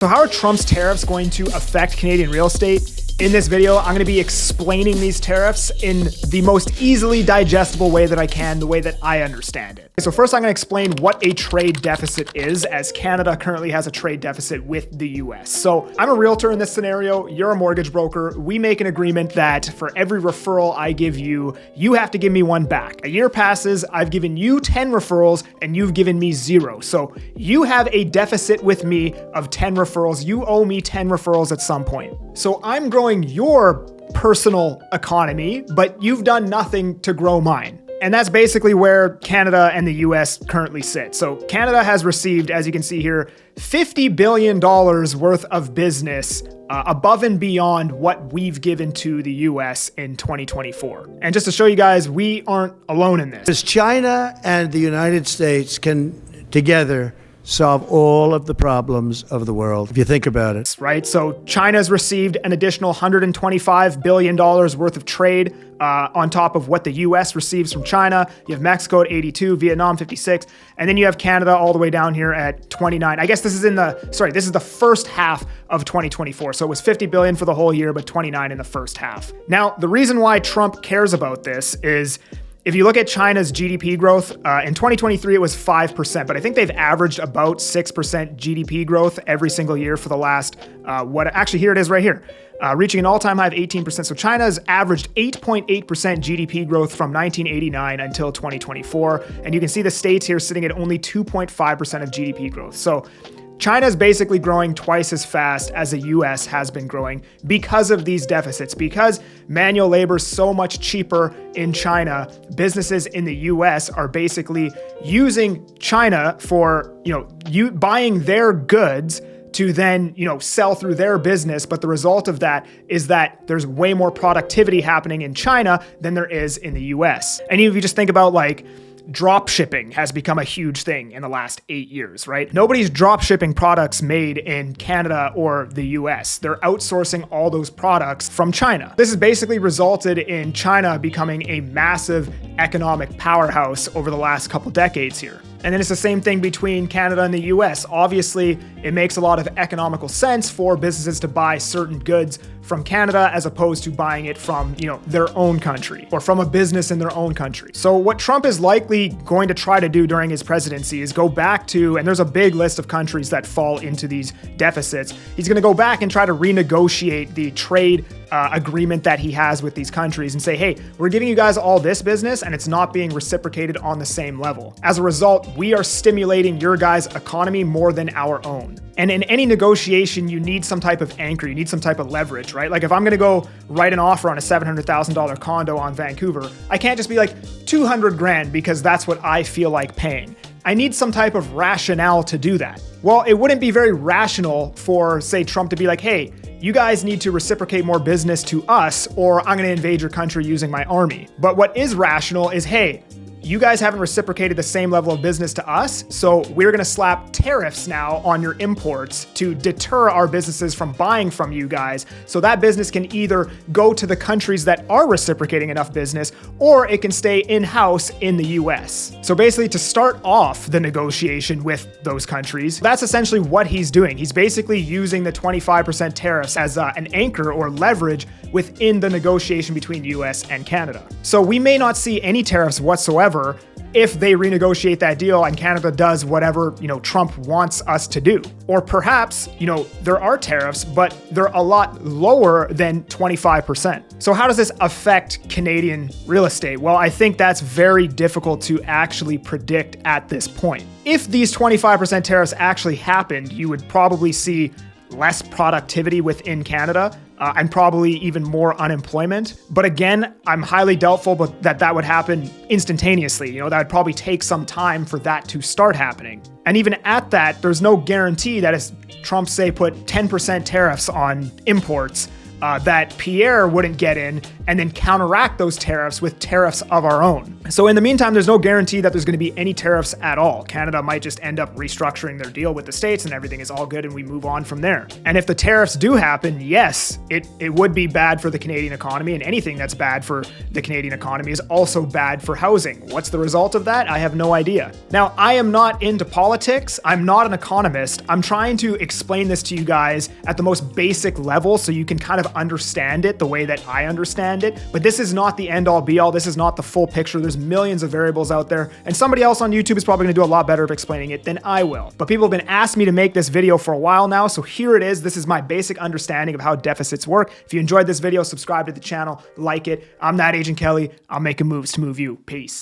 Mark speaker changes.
Speaker 1: So how are Trump's tariffs going to affect Canadian real estate? In this video, I'm going to be explaining these tariffs in the most easily digestible way that I can, the way that I understand it. So first, I'm going to explain what a trade deficit is, as Canada currently has a trade deficit with the US. So I'm a realtor in this scenario. You're a mortgage broker. We make an agreement that for every referral I give you, you have to give me one back. A year passes, I've given you 10 referrals and you've given me 0. So you have a deficit with me of 10 referrals. You owe me 10 referrals at some point. So I'm growing your personal economy, but you've done nothing to grow mine. And that's basically where Canada and the US currently sit. So Canada has received, as you can see here, $50 billion worth of business above and beyond what we've given to the US in 2024. And just to show you guys, we aren't alone in this.
Speaker 2: Because China and the United States can together solve all of the problems of the world, if you think about it.
Speaker 1: Right? So China's received an additional $125 billion worth of trade on top of what the US receives from China. You have Mexico at 82, Vietnam 56, and then you have Canada all the way down here at 29. I guess this is this is the first half of 2024. So it was 50 billion for the whole year, but 29 in the first half. Now, the reason why Trump cares about this is if you look at China's GDP growth, in 2023, it was 5%, but I think they've averaged about 6% GDP growth every single year for the last, here it is right here, reaching an all-time high of 18%. So China's averaged 8.8% GDP growth from 1989 until 2024. And you can see the states here sitting at only 2.5% of GDP growth. So China's basically growing twice as fast as the US has been growing because of these deficits. Because manual labor is so much cheaper in China, businesses in the US are basically using China for, buying their goods to then, sell through their business. But the result of that is that there's way more productivity happening in China than there is in the US. And if you just think about dropshipping has become a huge thing in the last 8 years, right? Nobody's dropshipping products made in Canada or the US. They're outsourcing all those products from China. This has basically resulted in China becoming a massive economic powerhouse over the last couple decades here. And then it's the same thing between Canada and the US. Obviously, it makes a lot of economical sense for businesses to buy certain goods from Canada as opposed to buying it from, their own country or from a business in their own country. So what Trump is likely going to try to do during his presidency is go back to, and there's a big list of countries that fall into these deficits. He's going to go back and try to renegotiate the trade agreement that he has with these countries and say, hey, we're giving you guys all this business and it's not being reciprocated on the same level. As a result, we are stimulating your guys' economy more than our own. And in any negotiation, you need some type of anchor, you need some type of leverage, right? Like if I'm gonna go write an offer on a $700,000 condo on Vancouver, I can't just be like 200 grand because that's what I feel like paying. I need some type of rationale to do that. Well, it wouldn't be very rational for, say, Trump to be like, hey, you guys need to reciprocate more business to us or I'm gonna invade your country using my army. But what is rational is, hey, you guys haven't reciprocated the same level of business to us, so we're gonna slap tariffs now on your imports to deter our businesses from buying from you guys, so that business can either go to the countries that are reciprocating enough business, or it can stay in-house in the US. So basically, to start off the negotiation with those countries, that's essentially what he's doing. He's basically using the 25% tariffs as an anchor or leverage within the negotiation between the US and Canada. So we may not see any tariffs whatsoever if they renegotiate that deal and Canada does whatever, Trump wants us to do. Or perhaps, there are tariffs, but they're a lot lower than 25%. So how does this affect Canadian real estate? Well, I think that's very difficult to actually predict at this point. If these 25% tariffs actually happened, you would probably see less productivity within Canada and probably even more unemployment. But again, I'm highly doubtful that would happen instantaneously. That would probably take some time for that to start happening. And even at that, there's no guarantee that if Trump, say, put 10% tariffs on imports, that Pierre wouldn't get in and then counteract those tariffs with tariffs of our own. So in the meantime, there's no guarantee that there's going to be any tariffs at all. Canada might just end up restructuring their deal with the States and everything is all good and we move on from there. And if the tariffs do happen, yes, it would be bad for the Canadian economy, and anything that's bad for the Canadian economy is also bad for housing. What's the result of that? I have no idea. Now, I am not into politics. I'm not an economist. I'm trying to explain this to you guys at the most basic level so you can kind of understand it the way that I understand it. But this is not the end all be all. This is not the full picture. There's millions of variables out there, and somebody else on YouTube is probably going to do a lot better of explaining it than I will. But people have been asking me to make this video for a while now, so here it is. This is my basic understanding of how deficits work. If you enjoyed this video, subscribe to the channel, like it. I'm that Agent Kelly. I'm making moves to move you. Peace.